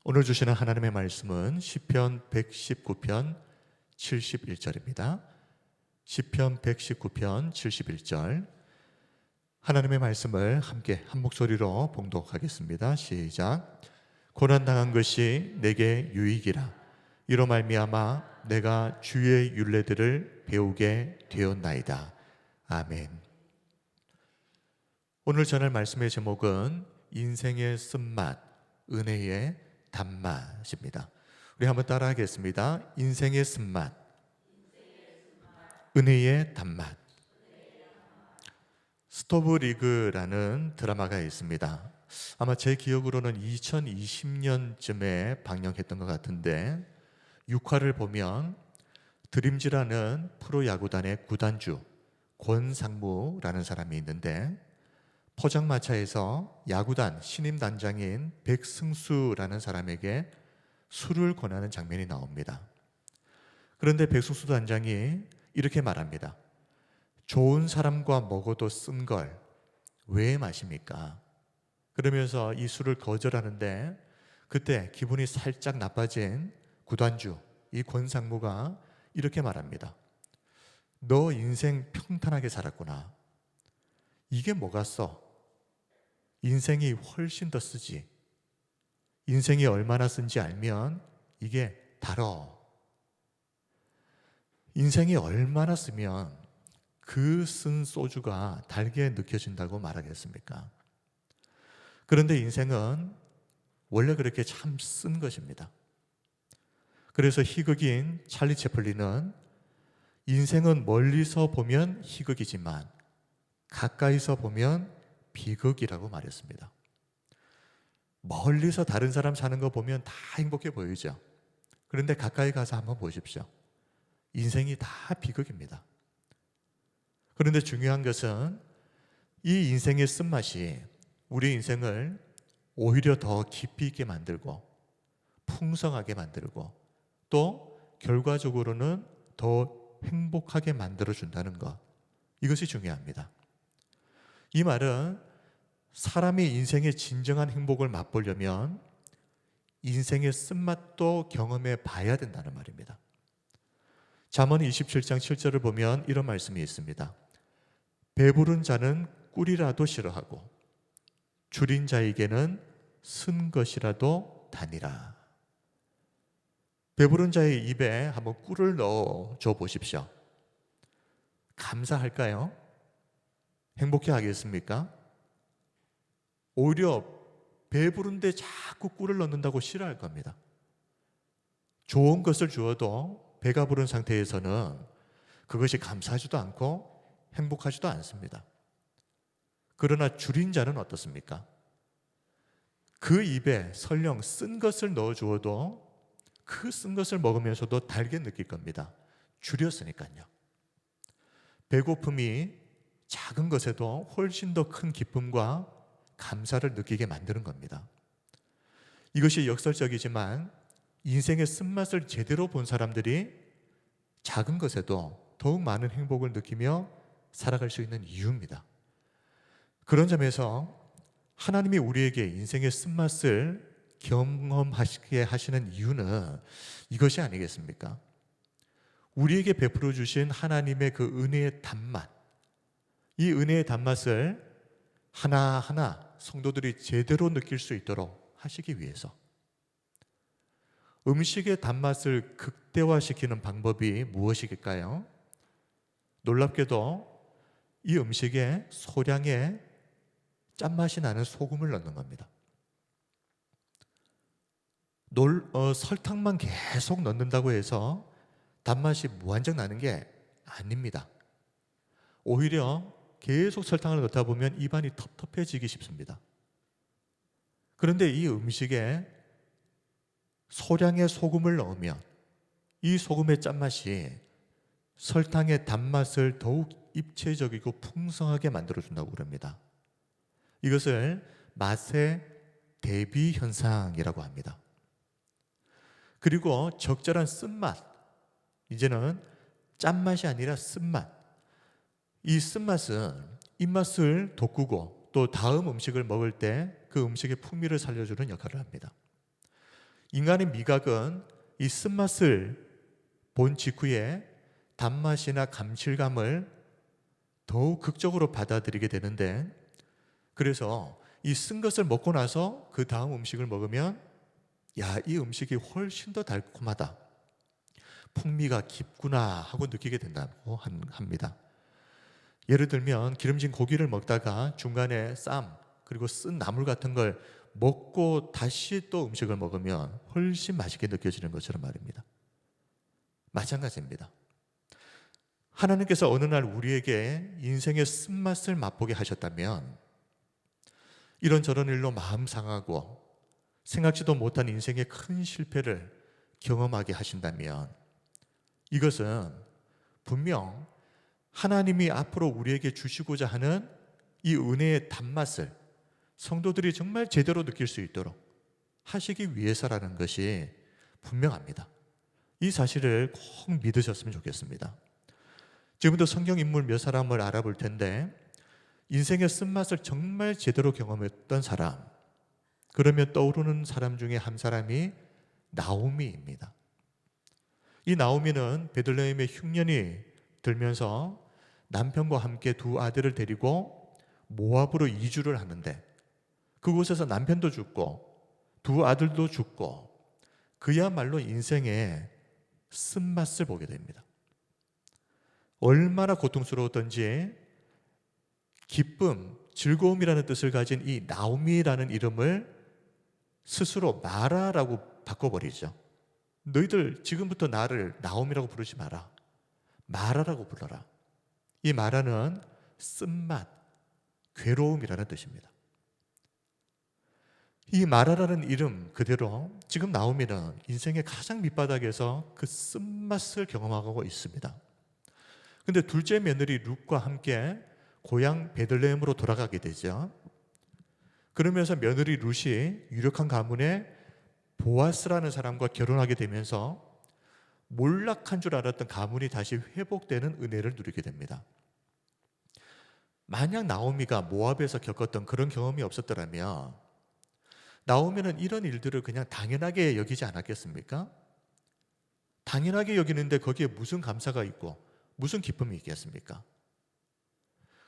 오늘 주시는 하나님의 말씀은 시편 119편 71절입니다. 시편 119편 71절 하나님의 말씀을 함께 한 목소리로 봉독하겠습니다. 시작. 고난당한 것이 내게 유익이라. 이로 말미암아 내가 주의 율례들을 배우게 되었나이다. 아멘. 오늘 전할 말씀의 제목은 인생의 쓴맛, 은혜의 단맛입니다. 우리 한번 따라하겠습니다. 인생의 쓴맛, 은혜의 단맛. 스토브리그라는 드라마가 있습니다. 아마 제 기억으로는 2020년쯤에 방영했던 것 같은데 6화를 보면 드림즈라는 프로야구단의 구단주 권상무라는 사람이 있는데 포장마차에서 야구단 신임 단장인 백승수라는 사람에게 술을 권하는 장면이 나옵니다. 그런데 백승수 단장이 이렇게 말합니다. 좋은 사람과 먹어도 쓴 걸 왜 마십니까? 그러면서 이 술을 거절하는데 그때 기분이 살짝 나빠진 구단주 이 권상무가 이렇게 말합니다. 너 인생 평탄하게 살았구나. 이게 뭐가 써? 인생이 훨씬 더 쓰지. 인생이 얼마나 쓴지 알면 이게 달어. 인생이 얼마나 쓰면 그 쓴 소주가 달게 느껴진다고 말하겠습니까? 그런데 인생은 원래 그렇게 참 쓴 것입니다. 그래서 희극인 찰리 채플린은 인생은 멀리서 보면 희극이지만 가까이서 보면 비극이라고 말했습니다. 멀리서 다른 사람 사는 거 보면 다 행복해 보이죠. 그런데 가까이 가서 한번 보십시오. 인생이 다 비극입니다. 그런데 중요한 것은 이 인생의 쓴맛이 우리 인생을 오히려 더 깊이 있게 만들고 풍성하게 만들고 또 결과적으로는 더 행복하게 만들어준다는 것, 이것이 중요합니다. 이 말은 사람이 인생의 진정한 행복을 맛보려면 인생의 쓴맛도 경험해 봐야 된다는 말입니다. 잠언 27장 7절을 보면 이런 말씀이 있습니다. 배부른 자는 꿀이라도 싫어하고 줄인 자에게는 쓴 것이라도 다니라. 배부른 자의 입에 한번 꿀을 넣어줘 보십시오. 감사할까요? 행복해 하겠습니까? 오히려 배부른데 자꾸 꿀을 넣는다고 싫어할 겁니다. 좋은 것을 주어도 배가 부른 상태에서는 그것이 감사하지도 않고 행복하지도 않습니다. 그러나 줄인 자는 어떻습니까? 그 입에 설령 쓴 것을 넣어 주어도 그 쓴 것을 먹으면서도 달게 느낄 겁니다. 줄였으니까요. 배고픔이 작은 것에도 훨씬 더 큰 기쁨과 감사를 느끼게 만드는 겁니다. 이것이 역설적이지만 인생의 쓴맛을 제대로 본 사람들이 작은 것에도 더욱 많은 행복을 느끼며 살아갈 수 있는 이유입니다. 그런 점에서 하나님이 우리에게 인생의 쓴맛을 경험하시게 하시는 이유는 이것이 아니겠습니까? 우리에게 베풀어 주신 하나님의 그 은혜의 단맛, 이 은혜의 단맛을 하나하나 성도들이 제대로 느낄 수 있도록 하시기 위해서 음식의 단맛을 극대화시키는 방법이 무엇일까요? 놀랍게도 이 음식에 소량의 짠맛이 나는 소금을 넣는 겁니다. 설탕만 계속 넣는다고 해서 단맛이 무한정 나는 게 아닙니다. 오히려 계속 설탕을 넣다 보면 입안이 텁텁해지기 쉽습니다. 그런데 이 음식에 소량의 소금을 넣으면 이 소금의 짠맛이 설탕의 단맛을 더욱 입체적이고 풍성하게 만들어준다고 그럽니다. 이것을 맛의 대비 현상이라고 합니다. 그리고 적절한 쓴맛, 이제는 짠맛이 아니라 쓴맛. 이 쓴맛은 입맛을 돋구고 또 다음 음식을 먹을 때 그 음식의 풍미를 살려주는 역할을 합니다. 인간의 미각은 이 쓴맛을 본 직후에 단맛이나 감칠감을 더욱 극적으로 받아들이게 되는데, 그래서 이 쓴 것을 먹고 나서 그 다음 음식을 먹으면 야, 이 음식이 훨씬 더 달콤하다, 풍미가 깊구나 하고 느끼게 된다고 합니다. 예를 들면 기름진 고기를 먹다가 중간에 쌈 그리고 쓴 나물 같은 걸 먹고 다시 또 음식을 먹으면 훨씬 맛있게 느껴지는 것처럼 말입니다. 마찬가지입니다. 하나님께서 어느 날 우리에게 인생의 쓴맛을 맛보게 하셨다면, 이런저런 일로 마음 상하고 생각지도 못한 인생의 큰 실패를 경험하게 하신다면, 이것은 분명 하나님이 앞으로 우리에게 주시고자 하는 이 은혜의 단맛을 성도들이 정말 제대로 느낄 수 있도록 하시기 위해서라는 것이 분명합니다. 이 사실을 꼭 믿으셨으면 좋겠습니다. 지금부터 성경 인물 몇 사람을 알아볼 텐데, 인생의 쓴맛을 정말 제대로 경험했던 사람, 그러면 떠오르는 사람 중에 한 사람이 나오미입니다. 이 나오미는 베들레헴의 흉년이 들면서 남편과 함께 두 아들을 데리고 모압으로 이주를 하는데, 그곳에서 남편도 죽고 두 아들도 죽고 그야말로 인생의 쓴맛을 보게 됩니다. 얼마나 고통스러웠던지 기쁨, 즐거움이라는 뜻을 가진 이 나오미라는 이름을 스스로 마라라고 바꿔버리죠. 너희들 지금부터 나를 나오미라고 부르지 마라, 마라라고 불러라. 이 마라는 쓴맛, 괴로움이라는 뜻입니다. 이 마라라는 이름 그대로 지금 나오미는 인생의 가장 밑바닥에서 그 쓴맛을 경험하고 있습니다. 근데 둘째 며느리 룻과 함께 고향 베들레헴으로 돌아가게 되죠. 그러면서 며느리 룻이 유력한 가문의 보아스라는 사람과 결혼하게 되면서 몰락한 줄 알았던 가문이 다시 회복되는 은혜를 누리게 됩니다. 만약 나오미가 모압에서 겪었던 그런 경험이 없었더라면 나오미는 이런 일들을 그냥 당연하게 여기지 않았겠습니까? 당연하게 여기는데 거기에 무슨 감사가 있고 무슨 기쁨이 있겠습니까?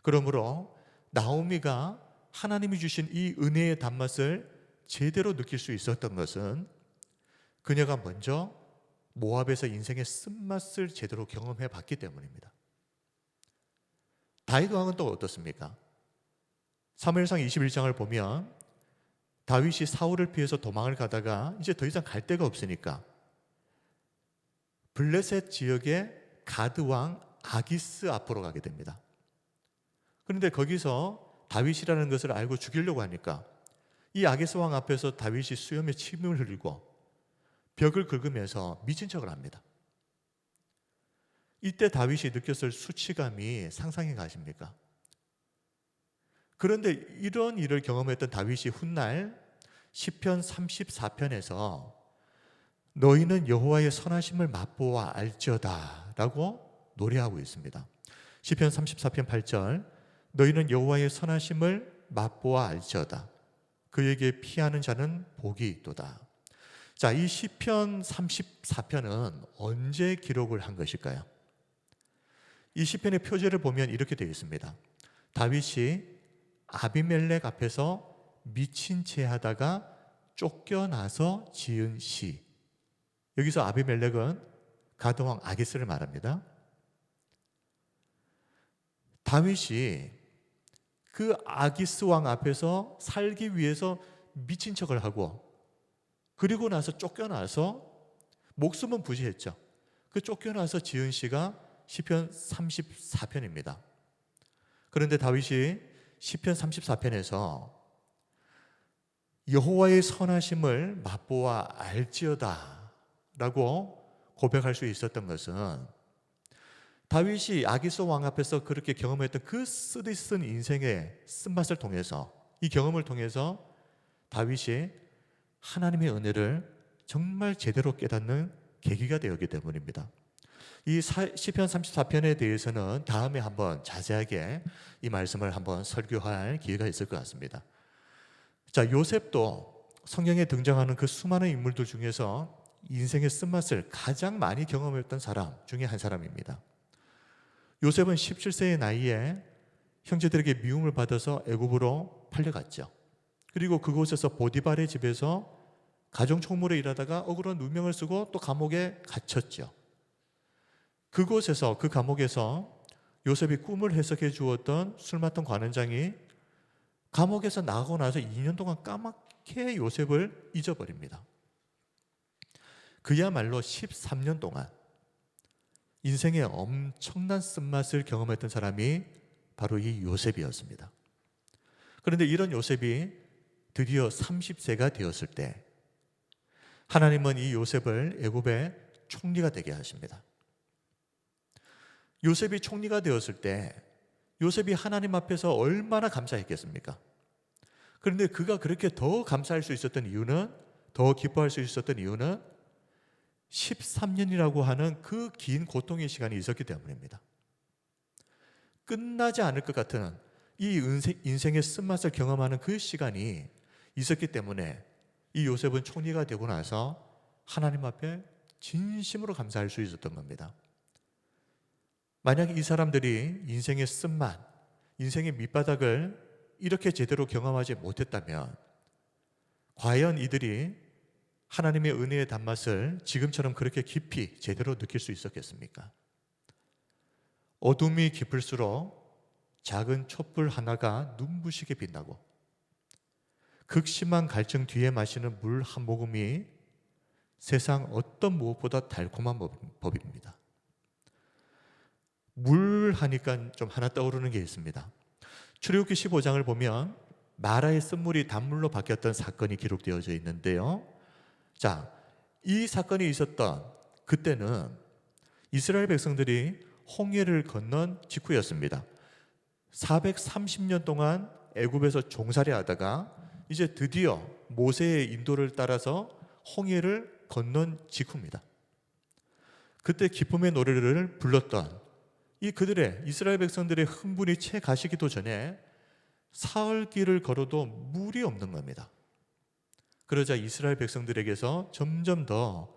그러므로 나오미가 하나님이 주신 이 은혜의 단맛을 제대로 느낄 수 있었던 것은 그녀가 먼저 모압에서 인생의 쓴맛을 제대로 경험해 봤기 때문입니다. 다윗 왕은 또 어떻습니까? 사무엘상 21장을 보면 다윗이 사울을 피해서 도망을 가다가 이제 더 이상 갈 데가 없으니까 블레셋 지역의 가드 왕 아기스 앞으로 가게 됩니다. 그런데 거기서 다윗이라는 것을 알고 죽이려고 하니까 이 아기스 왕 앞에서 다윗이 수염에 침을 흘리고 벽을 긁으면서 미친 척을 합니다. 이때 다윗이 느꼈을 수치감이 상상이 가십니까? 그런데 이런 일을 경험했던 다윗이 훗날 시편 34편에서 너희는 여호와의 선하심을 맛보아 알지어다 라고 노래하고 있습니다. 시편 34편 8절, 너희는 여호와의 선하심을 맛보아 알지어다, 그에게 피하는 자는 복이 있도다. 자, 이 시편 34편은 언제 기록을 한 것일까요? 이 시편의 표제를 보면 이렇게 되어 있습니다. 다윗이 아비멜렉 앞에서 미친 채 하다가 쫓겨나서 지은 시. 여기서 아비멜렉은 가드왕 아기스를 말합니다. 다윗이 그 아기스 왕 앞에서 살기 위해서 미친 척을 하고 그리고 나서 쫓겨나서 목숨은 부지했죠. 그 쫓겨나서 지은 시가 시편 34편입니다. 그런데 다윗이 시편 34편에서 여호와의 선하심을 맛보아 알지어다 라고 고백할 수 있었던 것은 다윗이 아기스 왕 앞에서 그렇게 경험했던 그 쓰디쓴 인생의 쓴맛을 통해서, 이 경험을 통해서 다윗이 하나님의 은혜를 정말 제대로 깨닫는 계기가 되었기 때문입니다. 이 시편 34편에 대해서는 다음에 한번 자세하게 이 말씀을 한번 설교할 기회가 있을 것 같습니다. 자, 요셉도 성경에 등장하는 그 수많은 인물들 중에서 인생의 쓴맛을 가장 많이 경험했던 사람 중에 한 사람입니다. 요셉은 17세의 나이에 형제들에게 미움을 받아서 애굽으로 팔려갔죠. 그리고 그곳에서 보디발의 집에서 가정총무로 일하다가 억울한 누명을 쓰고 또 감옥에 갇혔죠. 그곳에서, 그 감옥에서 요셉이 꿈을 해석해 주었던 술 맡던 관원장이 감옥에서 나가고 나서 2년 동안 까맣게 요셉을 잊어버립니다. 그야말로 13년 동안 인생의 엄청난 쓴맛을 경험했던 사람이 바로 이 요셉이었습니다. 그런데 이런 요셉이 드디어 30세가 되었을 때 하나님은 이 요셉을 애굽의 총리가 되게 하십니다. 요셉이 총리가 되었을 때 요셉이 하나님 앞에서 얼마나 감사했겠습니까? 그런데 그가 그렇게 더 감사할 수 있었던 이유는, 더 기뻐할 수 있었던 이유는 13년이라고 하는 그 긴 고통의 시간이 있었기 때문입니다. 끝나지 않을 것 같은 이 인생의 쓴맛을 경험하는 그 시간이 있었기 때문에 이 요셉은 총리가 되고 나서 하나님 앞에 진심으로 감사할 수 있었던 겁니다. 만약 이 사람들이 인생의 쓴맛, 인생의 밑바닥을 이렇게 제대로 경험하지 못했다면 과연 이들이 하나님의 은혜의 단맛을 지금처럼 그렇게 깊이 제대로 느낄 수 있었겠습니까? 어둠이 깊을수록 작은 촛불 하나가 눈부시게 빛나고 극심한 갈증 뒤에 마시는 물 한 모금이 세상 어떤 무엇보다 달콤한 법입니다. 물 하니까 좀 하나 떠오르는 게 있습니다. 출애굽기 15장을 보면 마라의 쓴물이 단물로 바뀌었던 사건이 기록되어져 있는데요. 자, 이 사건이 있었던 그때는 이스라엘 백성들이 홍해를 건넌 직후였습니다. 430년 동안 애굽에서 종살이 하다가 이제 드디어 모세의 인도를 따라서 홍해를 건넌 직후입니다. 그때 기쁨의 노래를 불렀던 이 그들의 이스라엘 백성들의 흥분이 채 가시기도 전에 사흘 길을 걸어도 물이 없는 겁니다. 그러자 이스라엘 백성들에게서 점점 더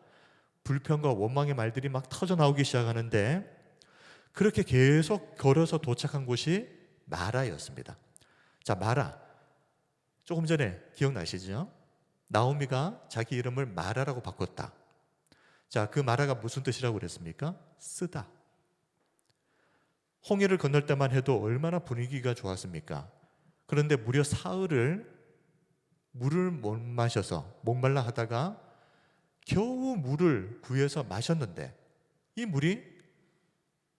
불평과 원망의 말들이 막 터져 나오기 시작하는데 그렇게 계속 걸어서 도착한 곳이 마라였습니다. 자, 마라. 조금 전에 기억나시죠? 나오미가 자기 이름을 마라라고 바꿨다. 자, 그 마라가 무슨 뜻이라고 그랬습니까? 쓰다. 홍해를 건널 때만 해도 얼마나 분위기가 좋았습니까? 그런데 무려 사흘을 물을 못 마셔서 목말라 하다가 겨우 물을 구해서 마셨는데 이 물이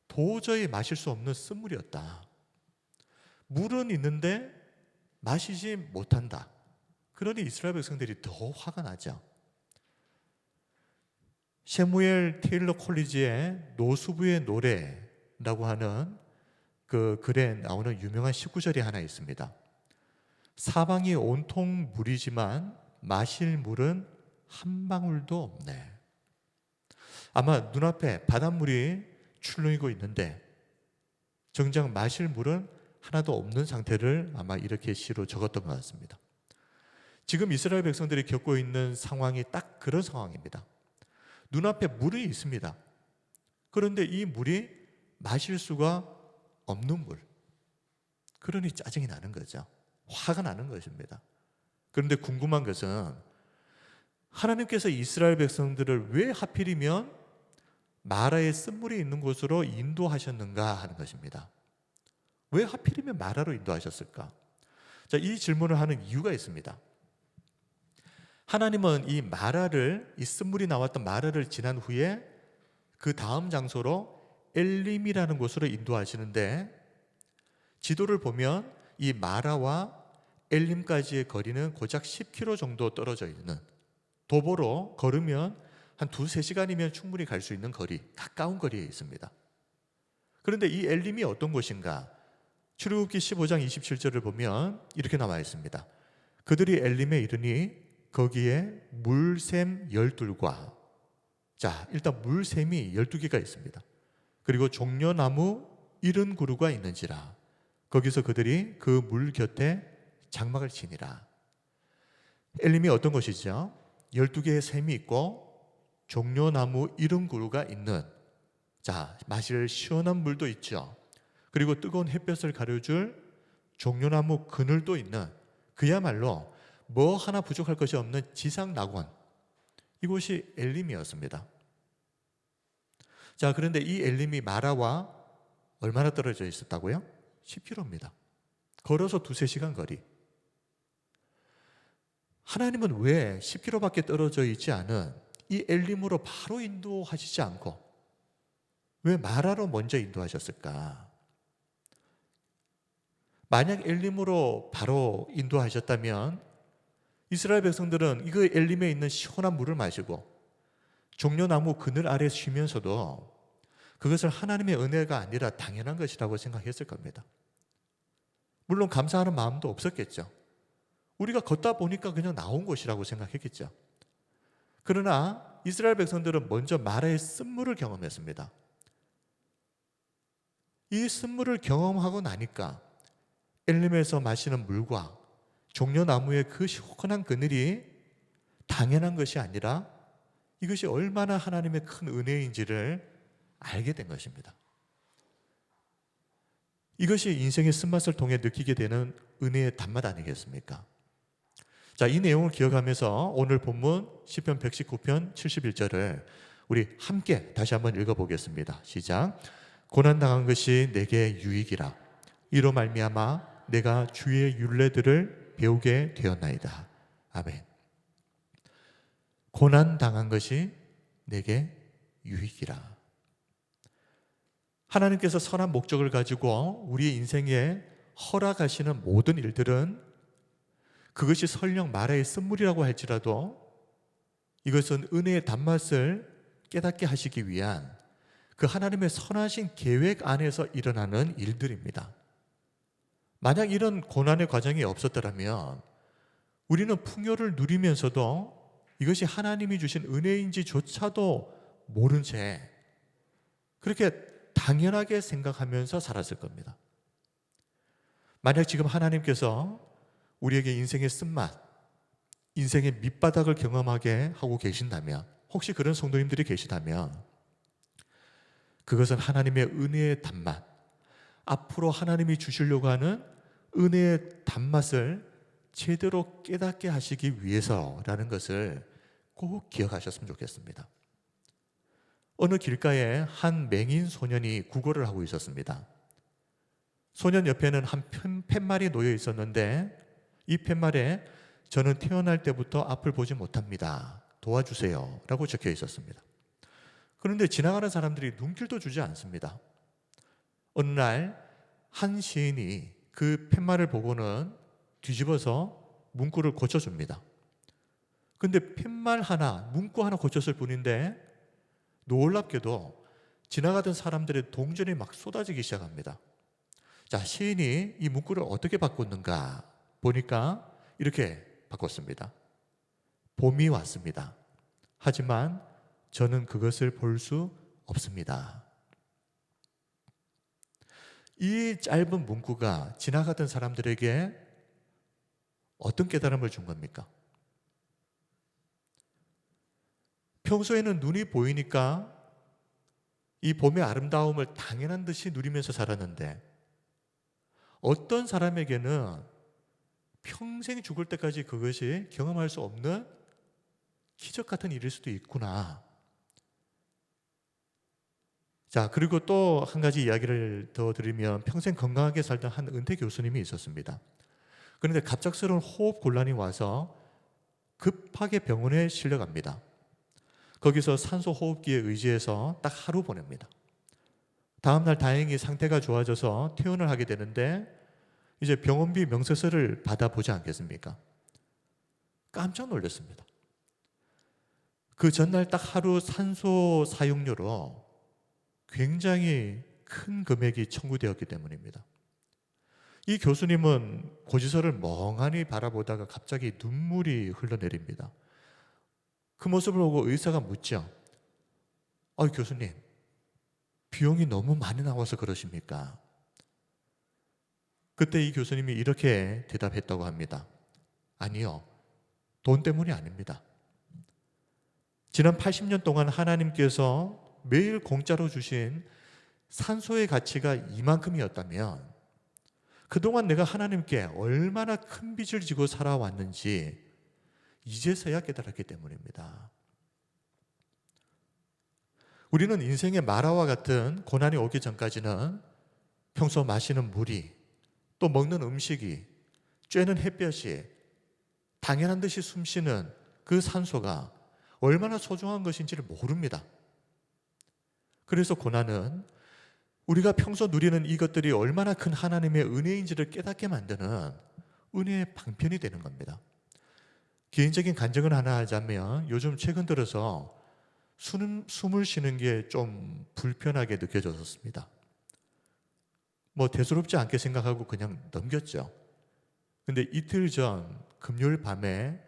도저히 마실 수 없는 쓴물이었다. 물은 있는데 마시지 못한다. 그러니 이스라엘 백성들이 더 화가 나죠. 셰무엘 테일러 콜리지의 노수부의 노래라고 하는 그 글에 나오는 유명한 19절이 하나 있습니다. 사방이 온통 물이지만 마실 물은 한 방울도 없네. 아마 눈앞에 바닷물이 출렁이고 있는데 정작 마실 물은 하나도 없는 상태를 아마 이렇게 시로 적었던 것 같습니다. 지금 이스라엘 백성들이 겪고 있는 상황이 딱 그런 상황입니다. 눈앞에 물이 있습니다. 그런데 이 물이 마실 수가 없는 물. 그러니 짜증이 나는 거죠. 화가 나는 것입니다. 그런데 궁금한 것은 하나님께서 이스라엘 백성들을 왜 하필이면 마라의 쓴물이 있는 곳으로 인도하셨는가 하는 것입니다. 왜 하필이면 마라로 인도하셨을까? 자, 이 질문을 하는 이유가 있습니다. 하나님은 이 쓴물이 나왔던 마라를 지난 후에 그 다음 장소로 엘림이라는 곳으로 인도하시는데 지도를 보면 이 마라와 엘림까지의 거리는 고작 10km 정도 떨어져 있는, 도보로 걸으면 한 2-3시간이면 충분히 갈 수 있는 거리, 가까운 거리에 있습니다. 그런데 이 엘림이 어떤 곳인가? 출애굽기 15장 27절을 보면 이렇게 나와 있습니다. 그들이 엘림에 이르니 거기에 물샘 12과, 자, 일단 물샘이 12개가 있습니다. 그리고 종려나무 70그루가 있는지라 거기서 그들이 그 물 곁에 장막을 치니라. 엘림이 어떤 것이죠? 12개의 샘이 있고 종려나무 70그루가 있는, 마실 시원한 물도 있죠. 그리고 뜨거운 햇볕을 가려줄 종려나무 그늘도 있는, 그야말로 뭐 하나 부족할 것이 없는 지상 낙원, 이곳이 엘림이었습니다. 그런데 이 엘림이 마라와 얼마나 떨어져 있었다고요? 10km입니다. 걸어서 2-3시간 거리. 하나님은 왜 10km밖에 떨어져 있지 않은 이 엘림으로 바로 인도하시지 않고 왜 마라로 먼저 인도하셨을까? 만약 엘림으로 바로 인도하셨다면 이스라엘 백성들은 이거 엘림에 있는 시원한 물을 마시고 종려나무 그늘 아래 쉬면서도 그것을 하나님의 은혜가 아니라 당연한 것이라고 생각했을 겁니다. 물론 감사하는 마음도 없었겠죠. 우리가 걷다 보니까 그냥 나온 것이라고 생각했겠죠. 그러나 이스라엘 백성들은 먼저 마라의 쓴물을 경험했습니다. 이 쓴물을 경험하고 나니까 엘림에서 마시는 물과 종려나무의 그 시원한 그늘이 당연한 것이 아니라 이것이 얼마나 하나님의 큰 은혜인지를 알게 된 것입니다. 이것이 인생의 쓴맛을 통해 느끼게 되는 은혜의 단맛 아니겠습니까? 이 내용을 기억하면서 오늘 본문 시편 119편 71절을 우리 함께 다시 한번 읽어보겠습니다. 시작. 고난당한 것이 내게 유익이라. 이로 말미암아 내가 주의 율례들을 배우게 되었나이다. 아멘. 고난당한 것이 내게 유익이라. 하나님께서 선한 목적을 가지고 우리의 인생에 허락하시는 모든 일들은 그것이 설령 마라의 쓴물이라고 할지라도 이것은 은혜의 단맛을 깨닫게 하시기 위한 그 하나님의 선하신 계획 안에서 일어나는 일들입니다. 만약 이런 고난의 과정이 없었더라면 우리는 풍요를 누리면서도 이것이 하나님이 주신 은혜인지조차도 모른 채 그렇게 당연하게 생각하면서 살았을 겁니다. 만약 지금 하나님께서 우리에게 인생의 쓴맛, 인생의 밑바닥을 경험하게 하고 계신다면, 혹시 그런 성도님들이 계시다면 그것은 하나님의 은혜의 단맛, 앞으로 하나님이 주시려고 하는 은혜의 단맛을 제대로 깨닫게 하시기 위해서라는 것을 꼭 기억하셨으면 좋겠습니다. 어느 길가에 한 맹인 소년이 구걸을 하고 있었습니다. 소년 옆에는 한 팻말이 놓여 있었는데 이 팻말에 저는 태어날 때부터 앞을 보지 못합니다. 도와주세요. 라고 적혀 있었습니다. 그런데 지나가는 사람들이 눈길도 주지 않습니다. 어느 날 한 시인이 그 팻말을 보고는 뒤집어서 문구를 고쳐줍니다. 근데 팻말 하나, 문구 하나 고쳤을 뿐인데 놀랍게도 지나가던 사람들의 동전이 막 쏟아지기 시작합니다. 시인이 이 문구를 어떻게 바꿨는가 보니까 이렇게 바꿨습니다. 봄이 왔습니다. 하지만 저는 그것을 볼 수 없습니다. 이 짧은 문구가 지나가던 사람들에게 어떤 깨달음을 준 겁니까? 평소에는 눈이 보이니까 이 봄의 아름다움을 당연한 듯이 누리면서 살았는데 어떤 사람에게는 평생 죽을 때까지 그것이 경험할 수 없는 기적 같은 일일 수도 있구나. 그리고 또 한 가지 이야기를 더 드리면 평생 건강하게 살던 한 은퇴 교수님이 있었습니다. 그런데 갑작스러운 호흡 곤란이 와서 급하게 병원에 실려갑니다. 거기서 산소 호흡기에 의지해서 딱 하루 보냅니다. 다음날 다행히 상태가 좋아져서 퇴원을 하게 되는데 이제 병원비 명세서를 받아보지 않겠습니까? 깜짝 놀랐습니다. 그 전날 딱 하루 산소 사용료로 굉장히 큰 금액이 청구되었기 때문입니다. 이 교수님은 고지서를 멍하니 바라보다가 갑자기 눈물이 흘러내립니다. 그 모습을 보고 의사가 묻죠. 교수님, 비용이 너무 많이 나와서 그러십니까? 그때 이 교수님이 이렇게 대답했다고 합니다. 아니요, 돈 때문이 아닙니다. 지난 80년 동안 하나님께서 매일 공짜로 주신 산소의 가치가 이만큼이었다면 그동안 내가 하나님께 얼마나 큰 빚을 지고 살아왔는지 이제서야 깨달았기 때문입니다. 우리는 인생의 마라와 같은 고난이 오기 전까지는 평소 마시는 물이, 또 먹는 음식이, 쬐는 햇볕이, 당연한 듯이 숨쉬는 그 산소가 얼마나 소중한 것인지를 모릅니다. 그래서 고난은 우리가 평소 누리는 이것들이 얼마나 큰 하나님의 은혜인지를 깨닫게 만드는 은혜의 방편이 되는 겁니다. 개인적인 간증을 하나 하자면 요즘 최근 들어서 숨을 쉬는 게 좀 불편하게 느껴졌습니다. 대수롭지 않게 생각하고 그냥 넘겼죠. 근데 이틀 전 금요일 밤에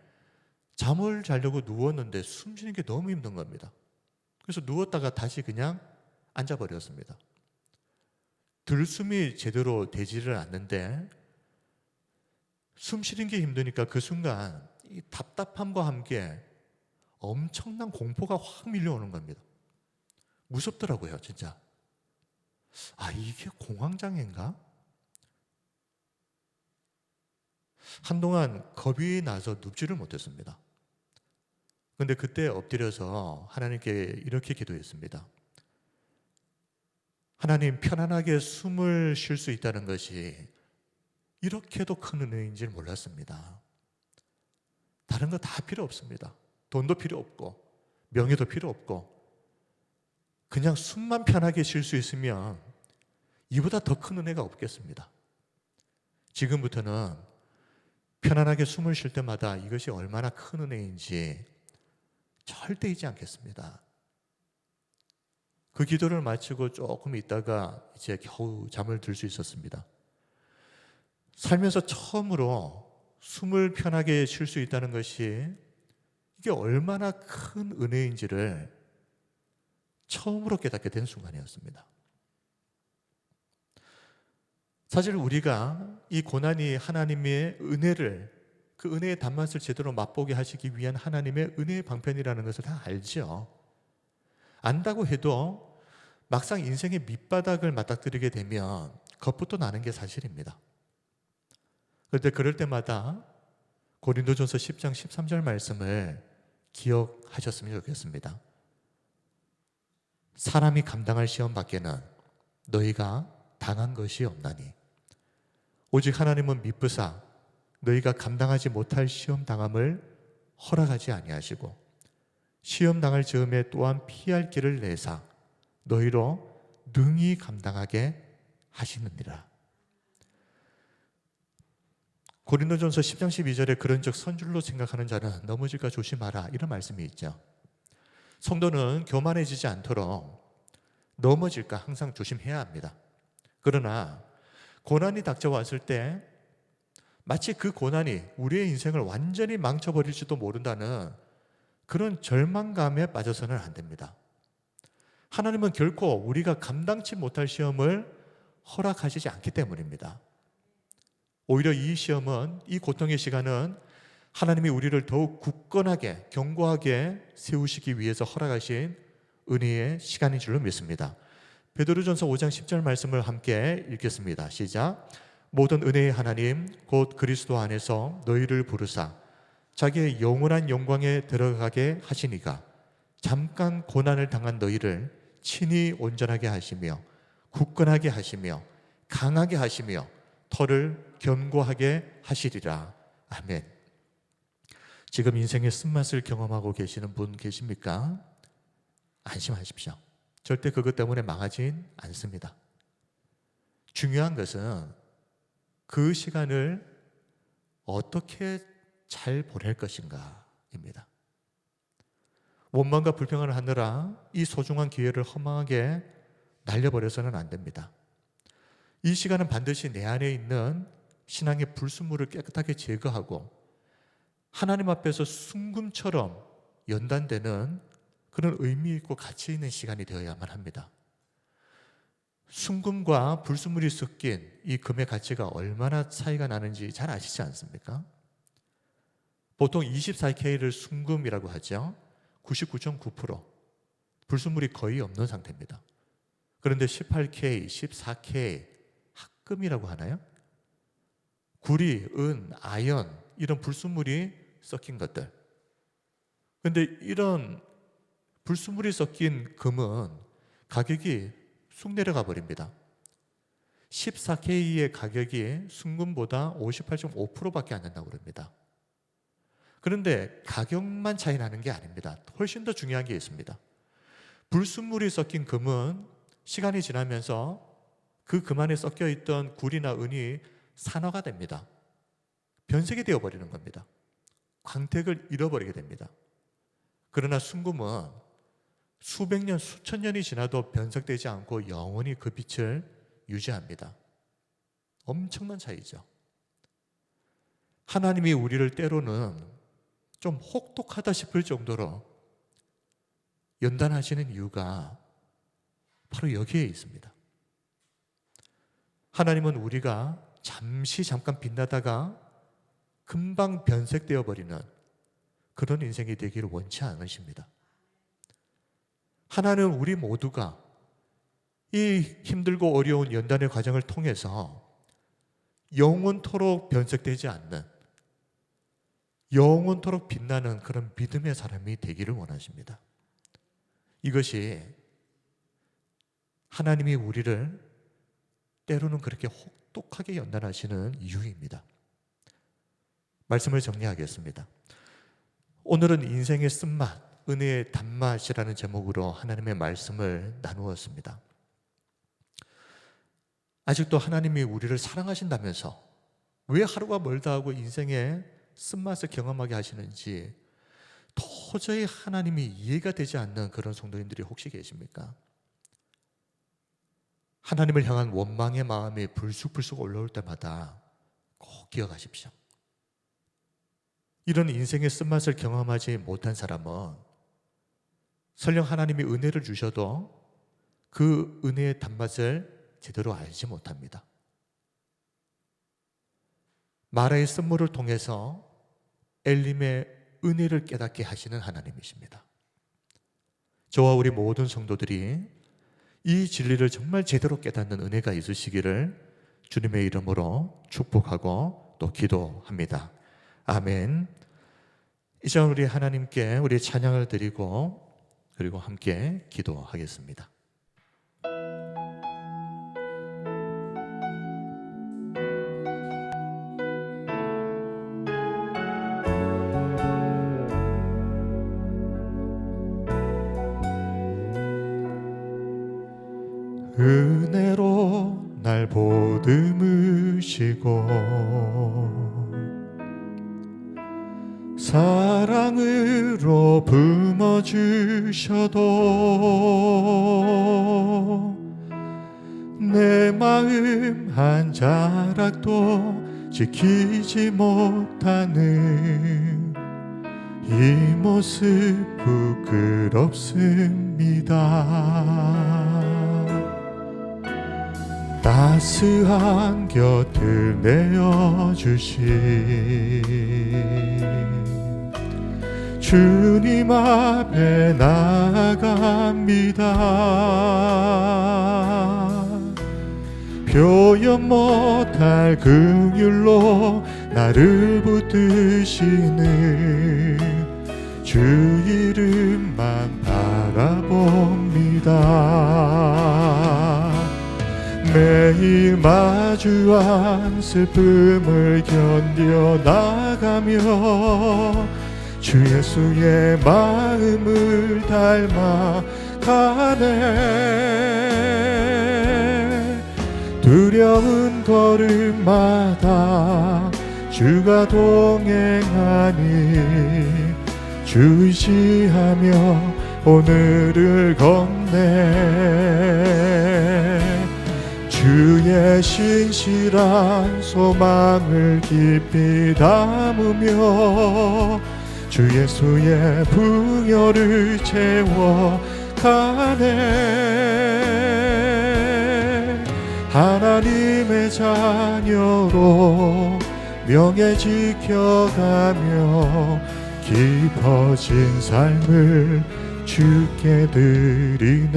잠을 자려고 누웠는데 숨 쉬는 게 너무 힘든 겁니다. 그래서 누웠다가 다시 그냥 앉아버렸습니다. 들숨이 제대로 되지를 않는데 숨 쉬는 게 힘드니까 그 순간 이 답답함과 함께 엄청난 공포가 확 밀려오는 겁니다. 무섭더라고요, 진짜. 이게 공황장애인가? 한동안 겁이 나서 눕지를 못했습니다. 근데 그때 엎드려서 하나님께 이렇게 기도했습니다. 하나님, 편안하게 숨을 쉴 수 있다는 것이 이렇게도 큰 은혜인지 몰랐습니다. 다른 거 다 필요 없습니다. 돈도 필요 없고 명예도 필요 없고 그냥 숨만 편하게 쉴 수 있으면 이보다 더 큰 은혜가 없겠습니다. 지금부터는 편안하게 숨을 쉴 때마다 이것이 얼마나 큰 은혜인지 절대 잊지 않겠습니다. 그 기도를 마치고 조금 있다가 이제 겨우 잠을 들 수 있었습니다. 살면서 처음으로 숨을 편하게 쉴 수 있다는 것이 이게 얼마나 큰 은혜인지를 처음으로 깨닫게 된 순간이었습니다. 사실 우리가 이 고난이 하나님의 은혜를, 그 은혜의 단맛을 제대로 맛보게 하시기 위한 하나님의 은혜의 방편이라는 것을 다 알죠. 안다고 해도 막상 인생의 밑바닥을 맞닥뜨리게 되면 겁부터 나는 게 사실입니다. 그런데 그럴 때마다 고린도전서 10장 13절 말씀을 기억하셨으면 좋겠습니다. 사람이 감당할 시험 밖에는 너희가 당한 것이 없나니 오직 하나님은 미쁘사 너희가 감당하지 못할 시험 당함을 허락하지 아니하시고 시험 당할 즈음에 또한 피할 길을 내사 너희로 능히 감당하게 하시느니라. 고린도전서 10장 12절에 그런즉 선줄로 생각하는 자는 넘어질까 조심하라, 이런 말씀이 있죠. 성도는 교만해지지 않도록 넘어질까 항상 조심해야 합니다. 그러나 고난이 닥쳐왔을 때 마치 그 고난이 우리의 인생을 완전히 망쳐버릴지도 모른다는 그런 절망감에 빠져서는 안 됩니다. 하나님은 결코 우리가 감당치 못할 시험을 허락하시지 않기 때문입니다. 오히려 이 시험은, 이 고통의 시간은 하나님이 우리를 더욱 굳건하게, 견고하게 세우시기 위해서 허락하신 은혜의 시간인 줄로 믿습니다. 베드로전서 5장 10절 말씀을 함께 읽겠습니다. 시작. 모든 은혜의 하나님 곧 그리스도 안에서 너희를 부르사 자기의 영원한 영광에 들어가게 하시니가 잠깐 고난을 당한 너희를 친히 온전하게 하시며 굳건하게 하시며 강하게 하시며 터를 견고하게 하시리라. 아멘. 지금 인생의 쓴맛을 경험하고 계시는 분 계십니까? 안심하십시오. 절대 그것 때문에 망하진 않습니다. 중요한 것은 그 시간을 어떻게 잘 보낼 것인가입니다. 원망과 불평을 하느라 이 소중한 기회를 허망하게 날려버려서는 안 됩니다. 이 시간은 반드시 내 안에 있는 신앙의 불순물을 깨끗하게 제거하고 하나님 앞에서 순금처럼 연단되는 그런 의미 있고 가치 있는 시간이 되어야만 합니다. 순금과 불순물이 섞인 이 금의 가치가 얼마나 차이가 나는지 잘 아시지 않습니까? 보통 24K를 순금이라고 하죠. 99.9% 불순물이 거의 없는 상태입니다. 그런데 18K, 14K 합금이라고 하나요? 구리, 은, 아연 이런 불순물이 섞인 것들. 그런데 이런 불순물이 섞인 금은 가격이 쑥 내려가 버립니다. 14K의 가격이 순금보다 58.5%밖에 안 된다고 그럽니다. 그런데 가격만 차이 나는 게 아닙니다. 훨씬 더 중요한 게 있습니다. 불순물이 섞인 금은 시간이 지나면서 그 금 안에 섞여 있던 구리나 은이 산화가 됩니다. 변색이 되어버리는 겁니다. 광택을 잃어버리게 됩니다. 그러나 순금은 수백 년, 수천 년이 지나도 변색되지 않고 영원히 그 빛을 유지합니다. 엄청난 차이죠. 하나님이 우리를 때로는 좀 혹독하다 싶을 정도로 연단하시는 이유가 바로 여기에 있습니다. 하나님은 우리가 잠깐 빛나다가 금방 변색되어 버리는 그런 인생이 되기를 원치 않으십니다. 하나님은 우리 모두가 이 힘들고 어려운 연단의 과정을 통해서 영원토록 변색되지 않는, 영원토록 빛나는 그런 믿음의 사람이 되기를 원하십니다. 이것이 하나님이 우리를 때로는 그렇게 혹독하게 연단하시는 이유입니다. 말씀을 정리하겠습니다. 오늘은 인생의 쓴맛, 은혜의 단맛이라는 제목으로 하나님의 말씀을 나누었습니다. 아직도 하나님이 우리를 사랑하신다면서 왜 하루가 멀다 하고 인생의 쓴맛을 경험하게 하시는지 도저히 하나님이 이해가 되지 않는 그런 성도님들이 혹시 계십니까? 하나님을 향한 원망의 마음이 불쑥불쑥 올라올 때마다 꼭 기억하십시오. 이런 인생의 쓴맛을 경험하지 못한 사람은 설령 하나님이 은혜를 주셔도 그 은혜의 단맛을 제대로 알지 못합니다. 마라의 쓴물을 통해서 엘림의 은혜를 깨닫게 하시는 하나님이십니다. 저와 우리 모든 성도들이 이 진리를 정말 제대로 깨닫는 은혜가 있으시기를 주님의 이름으로 축복하고 또 기도합니다. 아멘. 이제 우리 하나님께 우리 찬양을 드리고 그리고 함께 기도하겠습니다. 은혜로 날 보듬으시고 사랑으로 품어주셔도 내 마음 한 자락도 지키지 못하는 이 모습 부끄럽습니다. 따스한 곁을 내어주신 주님 앞에 나아갑니다. 표현 못할 긍휼로 나를 붙드시는 주 이름만 바라봅니다. 매일 마주한 슬픔을 견뎌나가며 주 예수의 마음을 닮아가네. 두려운 걸음마다 주가 동행하니 주 의지하며 오늘을 걷네. 주의 신실한 소망을 깊이 담으며 주 예수의 풍요를 채워가네. 하나님의 자녀로 명예 지켜가며 깊어진 삶을 주께 드리네.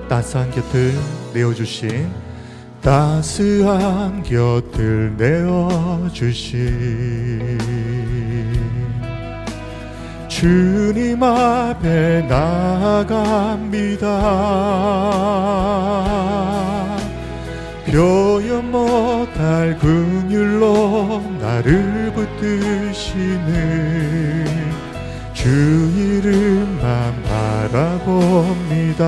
따스한 곁을 내어주신 따스한 곁을 내어주신 주님 앞에 나아갑니다. 표현 못할 긍휼로 나를 붙드시는 주 이름만 바라봅니다.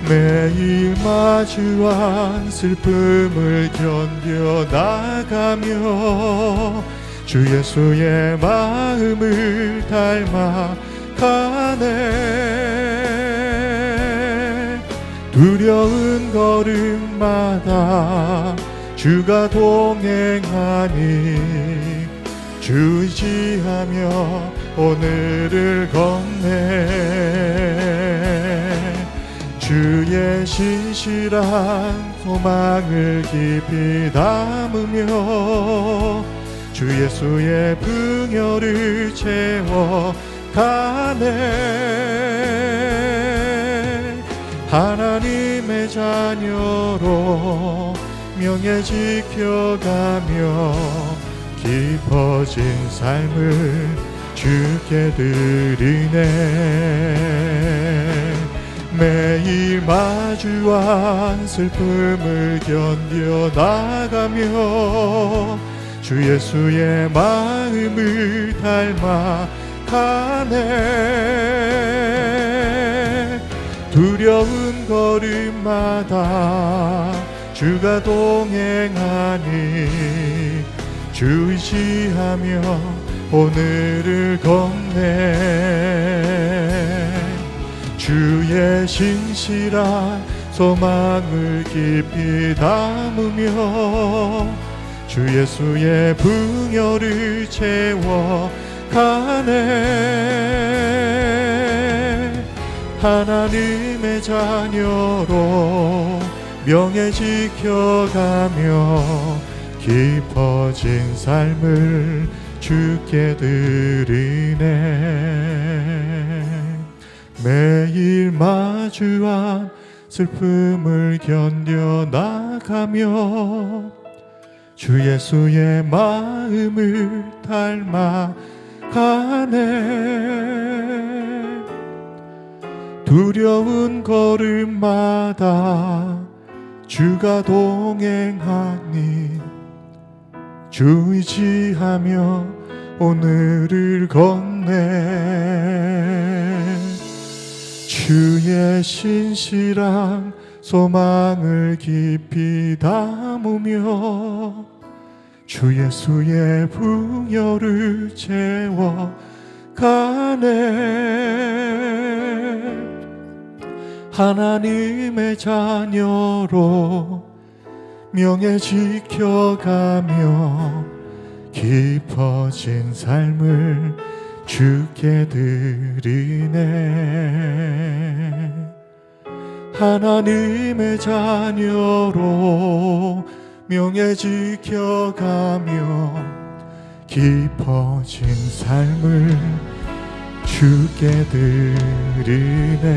매일 마주한 슬픔을 견뎌나가며 주 예수의 마음을 닮아가네. 두려운 걸음마다 주가 동행하니 주 의지하며 오늘을 걷네. 주의 신실한 소망을 깊이 담으며 주 예수의 풍요를 채워가네. 하나님의 자녀로 명예 지켜가며 깊어진 삶을 주께 드리네. 매일 마주한 슬픔을 견뎌나가며 주 예수의 마음을 닮아가네. 두려운 걸음마다 주가 동행하니 주 의지하며 오늘을 걷네. 주의 신실한 소망을 깊이 담으며 주 예수의 풍요를 채워가네. 하나님의 자녀로 명예 지켜가며 깊어진 삶을 주께 드리네. 매일 마주한 슬픔을 견뎌나가며 주 예수의 마음을 닮아가네. 두려운 걸음마다 주가 동행하니 주 의지하며 오늘을 걷네. 주의 신실한 소망을 깊이 담으며 주 예수의 풍요를 채워가네. 하나님의 자녀로 명예 지켜가며 깊어진 삶을 주께 드리네. 하나님의 자녀로 명예 지켜가며 깊어진 삶을 주께 드리네.